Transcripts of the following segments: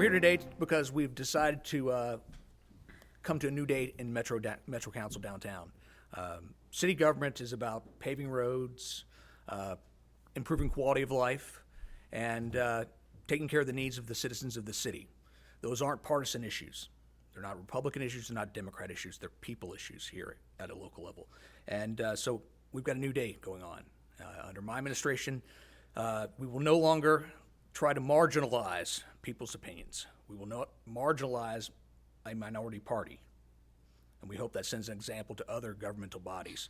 here today because we've decided to come to a new day in Metro Council downtown. City government is about paving roads, improving quality of life, and taking care of the needs of the citizens of the city. Those aren't partisan issues. They're not Republican issues, they're not Democrat issues, they're people issues here at a local level. And so we've got a new day going on. Under my administration, we will no longer try to marginalize people's opinions. We will not marginalize a minority party. And we hope that sends an example to other governmental bodies.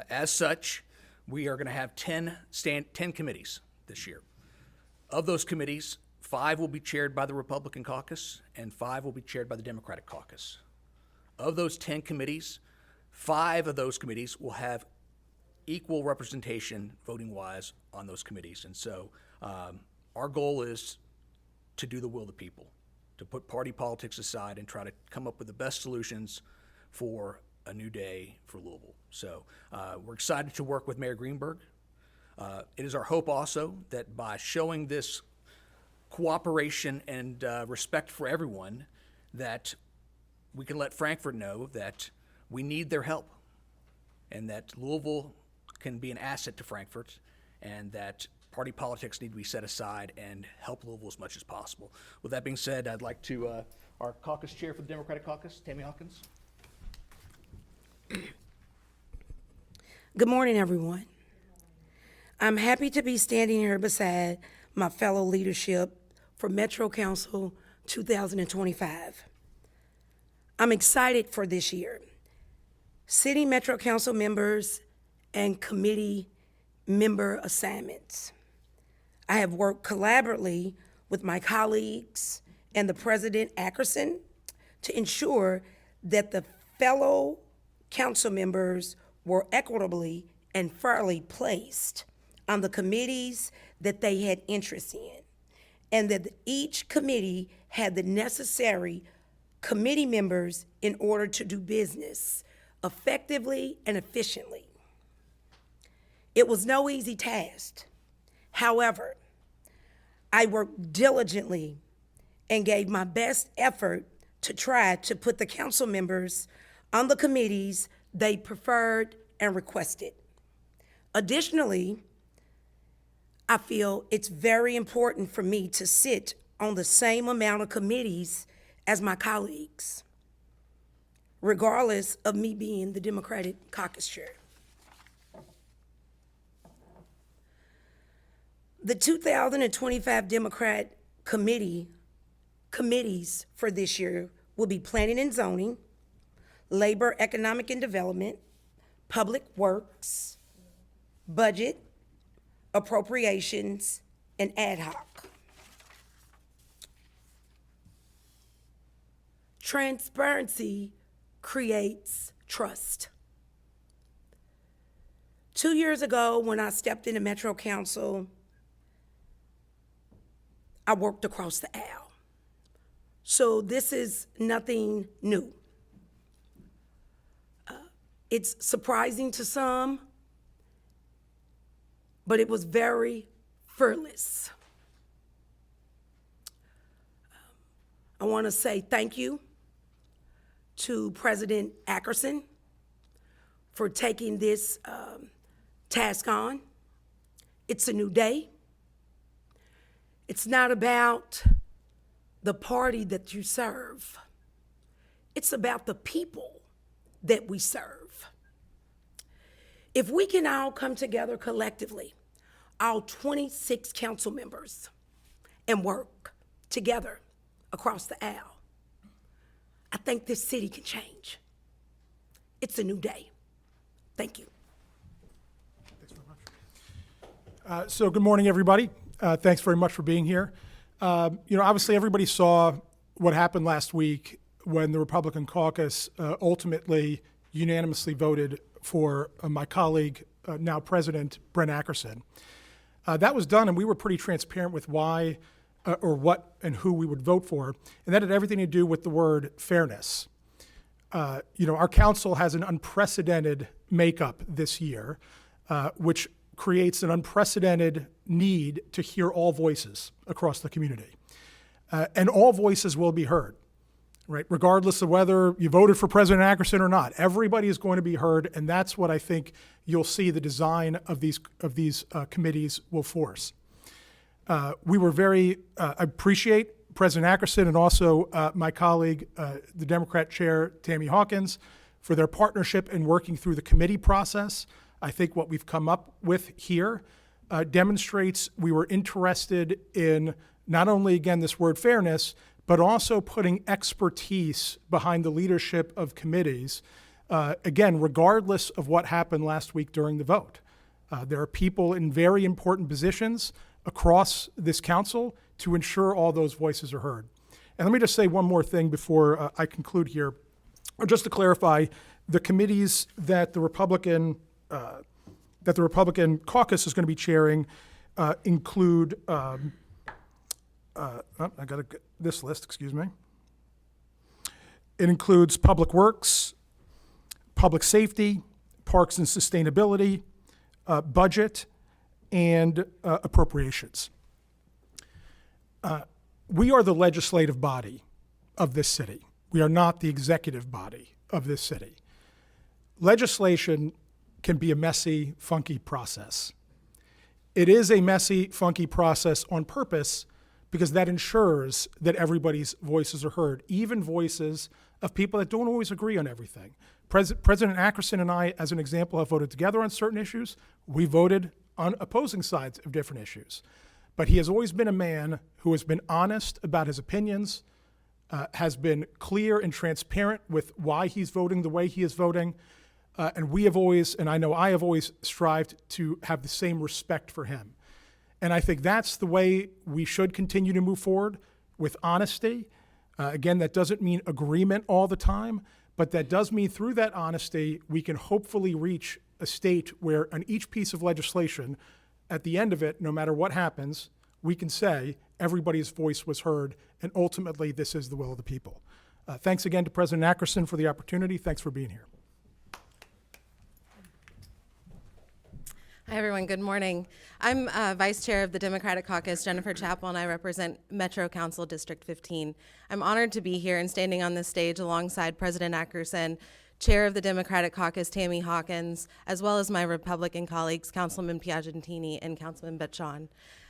As such, we are going to have 10 committees this year. Of those committees, 5 will be chaired by the Republican caucus and 5 will be chaired by the Democratic caucus. Of those 10 committees, 5 of those committees will have equal representation voting-wise on those committees. And so our goal is to do the will of the people, to put party politics aside and try to come up with the best solutions for a new day for Louisville. So we're excited to work with Mayor Greenberg. It is our hope also that by showing this cooperation and respect for everyone, that we can let Frankfort know that we need their help and that Louisville can be an asset to Frankfort and that party politics need to be set aside and help Louisville as much as possible. With that being said, I'd like to, our caucus chair for the Democratic caucus, Tammy Hawkins. Good morning, everyone. I'm happy to be standing here beside my fellow leadership for Metro Council 2025. I'm excited for this year. City Metro Council members and committee member assignments. I have worked collaboratively with my colleagues and the President Ackerson to ensure that the fellow council members were equitably and fairly placed on the committees that they had interest in, and that each committee had the necessary committee members in order to do business effectively and efficiently. It was no easy task. However, I worked diligently and gave my best effort to try to put the council members on the committees they preferred and requested. Additionally, I feel it's very important for me to sit on the same amount of committees as my colleagues, regardless of me being the Democratic caucus chair. The 2025 Democrat committees for this year will be Planning and Zoning, Labor, Economic and Development, Public Works, Budget, Appropriations, and Ad hoc. Transparency creates trust. 2 years ago, when I stepped into Metro Council, I worked across the aisle. So this is nothing new. It's surprising to some, but it was very fearless. I want to say thank you to President Ackerson for taking this task on. It's a new day. It's not about the party that you serve. It's about the people that we serve. If we can all come together collectively, all 26 council members, and work together across the aisle, I think this city can change. It's a new day. Thank you. Thanks very much. So good morning, everybody. Thanks very much for being here. Obviously everybody saw what happened last week when the Republican caucus ultimately unanimously voted for my colleague, now President Brent Ackerson. That was done, and we were pretty transparent with why or what and who we would vote for, and that had everything to do with the word fairness. Our council has an unprecedented makeup this year, which creates an unprecedented need to hear all voices across the community. and all voices will be heard, right? Regardless of whether you voted for President Ackerson or not, everybody is going to be heard, and that's what I think you'll see the design of these committees will force. We were I appreciate President Ackerson and also my colleague, the Democrat Chair Tammy Hawkins, for their partnership in working through the committee process. I think what we've come up with here demonstrates we were interested in not only, again, this word fairness, but also putting expertise behind the leadership of committees, again, regardless of what happened last week during the vote. There are people in very important positions across this council to ensure all those voices are heard. And let me just say one more thing before I conclude here, or just to clarify, the committees that the Republican caucus is going to be chairing include, I got this list, excuse me. It includes Public Works, Public Safety, Parks and Sustainability, Budget, and Appropriations. We are the legislative body of this city. We are not the executive body of this city. Legislation can be a messy, funky process. It is a messy, funky process on purpose because that ensures that everybody's voices are heard, even voices of people that don't always agree on everything. President Ackerson and I, as an example, have voted together on certain issues. We voted on opposing sides of different issues. But he has always been a man who has been honest about his opinions, has been clear and transparent with why he's voting the way he is voting. And we have always, and I know I have always strived to have the same respect for him. And I think that's the way we should continue to move forward, with honesty. Again, that doesn't mean agreement all the time, but that does mean through that honesty, we can hopefully reach a state where on each piece of legislation, at the end of it, no matter what happens, we can say everybody's voice was heard, and ultimately this is the will of the people. Thanks again to President Ackerson for the opportunity. Thanks for being here. Hi, everyone. Good morning. I'm Vice Chair of the Democratic Caucus, Jennifer Chappell, and I represent Metro Council District 15. I'm honored to be here and standing on this stage alongside President Ackerson, Chair of the Democratic Caucus, Tammy Hawkins, as well as my Republican colleagues, Councilman Piagentini and Councilman Betchon.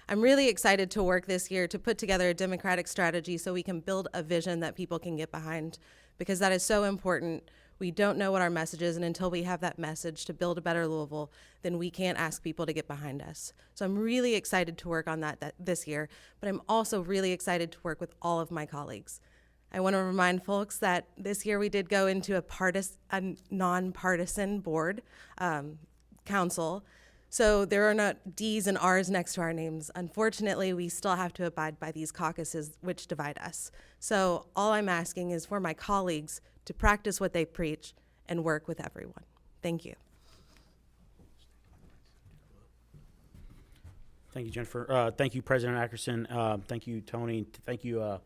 I'm really excited to work this year to put together a Democratic strategy so we can build a vision that people can get behind, because that is so important. We don't know what our message is, and until we have that message to build a better Louisville, then we can't ask people to get behind us. So I'm really excited to work on that this year, but I'm also really excited to work with all of my colleagues. I want to remind folks that this year we did go into a nonpartisan board council, so there are not D's and R's next to our names. Unfortunately, we still have to abide by these caucuses which divide us. So all I'm asking is for my colleagues to practice what they preach and work with everyone. Thank you. Thank you, Jennifer. Thank you, President Ackerson. Thank you, Tony. Thank you,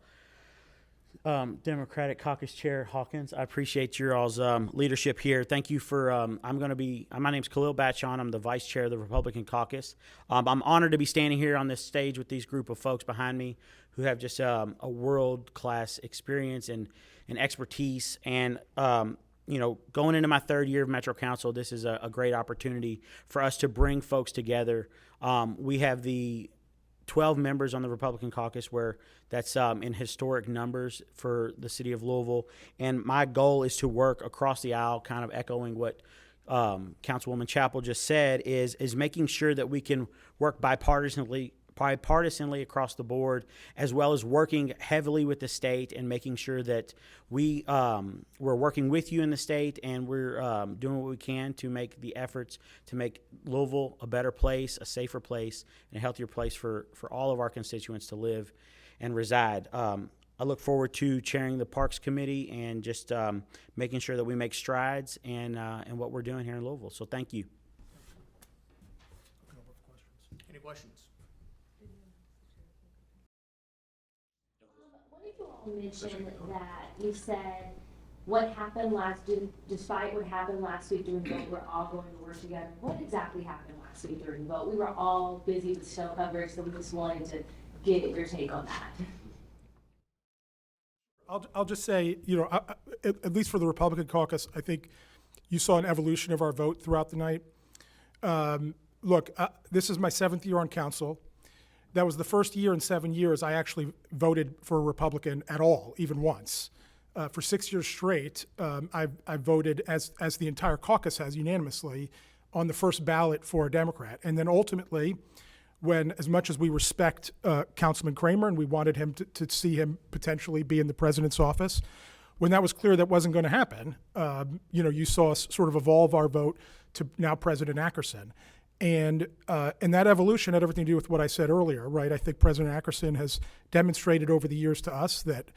Democratic Caucus Chair Hawkins. I appreciate your all's leadership here. Thank you for, my name's Khalil Batchon. I'm the Vice Chair of the Republican Caucus. I'm honored to be standing here on this stage with these group of folks behind me who have just a world-class experience and expertise. And, going into my third year of Metro Council, this is a great opportunity for us to bring folks together. We have the 12 members on the Republican caucus, where that's in historic numbers for the city of Louisville. And my goal is to work across the aisle, kind of echoing what Councilwoman Chappell just said, is making sure that we can work bipartisanly across the board, as well as working heavily with the state and making sure that we're working with you in the state, and we're doing what we can to make the efforts to make Louisville a better place, a safer place, and a healthier place for all of our constituents to live and reside. I look forward to chairing the Parks Committee and just making sure that we make strides in what we're doing here in Louisville. So thank you. Any questions? What did you all mention that you said what happened despite what happened last week during the vote, we're all going to work together? What exactly happened last week during the vote? We were all busy with snow coverage, so we just wanted to get your take on that. I'll just say, at least for the Republican caucus, I think you saw an evolution of our vote throughout the night. Look, this is my 7th year on council. That was the first year in 7 years I actually voted for a Republican at all, even once. For 6 years straight, I voted, as the entire caucus has unanimously, on the first ballot for a Democrat. And then ultimately, when, as much as we respect Councilman Kramer and we wanted him to see him potentially be in the president's office, when that was clear that wasn't going to happen, you saw us sort of evolve our vote to now President Ackerson. And that evolution had everything to do with what I said earlier, right? I think President Ackerson has demonstrated over the years to us that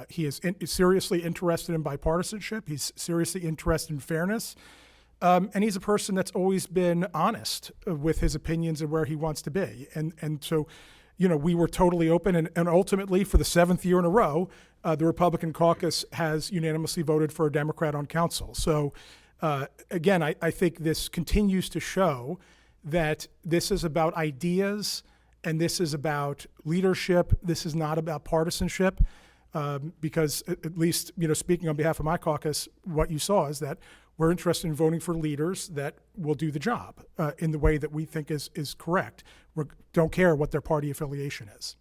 he is seriously interested in bipartisanship. He's seriously interested in fairness. And he's a person that's always been honest with his opinions and where he wants to be. And so, we were totally open. And ultimately, for the 7th year in a row, the Republican caucus has unanimously voted for a Democrat on council. So, again, I think this continues to show that this is about ideas and this is about leadership. This is not about partisanship. Because at least, speaking on behalf of my caucus, what you saw is that we're interested in voting for leaders that will do the job in the way that we think is correct. We don't care what their party affiliation is.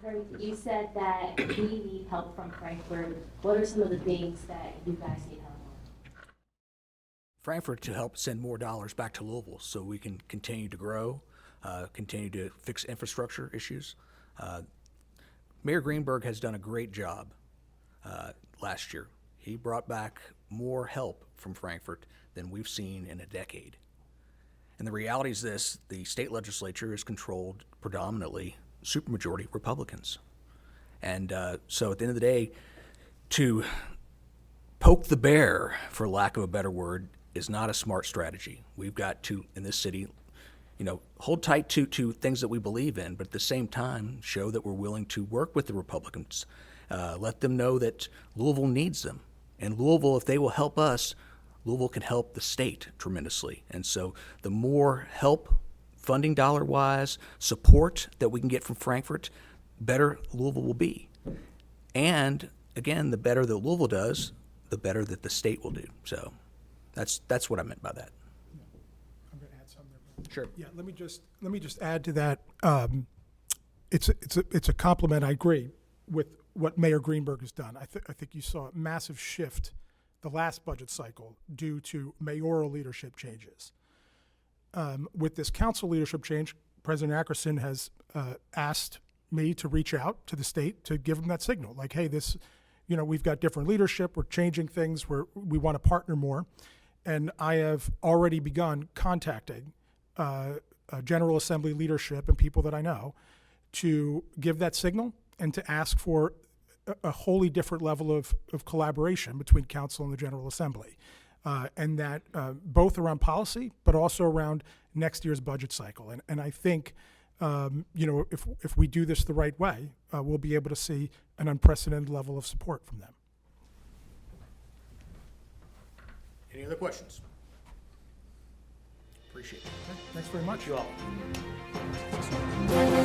President Akron, you said that we need help from Frankfurt. What are some of the things that you guys need help on? Frankfurt to help send more dollars back to Louisville so we can continue to grow, continue to fix infrastructure issues. Mayor Greenberg has done a great job last year. He brought back more help from Frankfurt than we've seen in a decade. And the reality is this: the state legislature is controlled predominantly supermajority Republicans. And so at the end of the day, to poke the bear, for lack of a better word, is not a smart strategy. We've got to, in this city, hold tight to things that we believe in, but at the same time, show that we're willing to work with the Republicans. Let them know that Louisville needs them. And Louisville, if they will help us, Louisville can help the state tremendously. And so the more help, funding dollar-wise, support that we can get from Frankfurt, better Louisville will be. And again, the better that Louisville does, the better that the state will do. So that's what I meant by that. I'm going to add something there. Sure. Yeah, let me just add to that. It's a compliment. I agree with what Mayor Greenberg has done. I think you saw a massive shift the last budget cycle due to mayoral leadership changes. With this council leadership change, President Ackerson has asked me to reach out to the state to give them that signal, like, hey, we've got different leadership, we're changing things, we want to partner more. And I have already begun contacting General Assembly leadership and people that I know to give that signal and to ask for a wholly different level of collaboration between council and the General Assembly. And that both around policy, but also around next year's budget cycle. And I think, if we do this the right way, we'll be able to see an unprecedented level of support from them. Any other questions? Appreciate it. Thanks very much. Thank you all.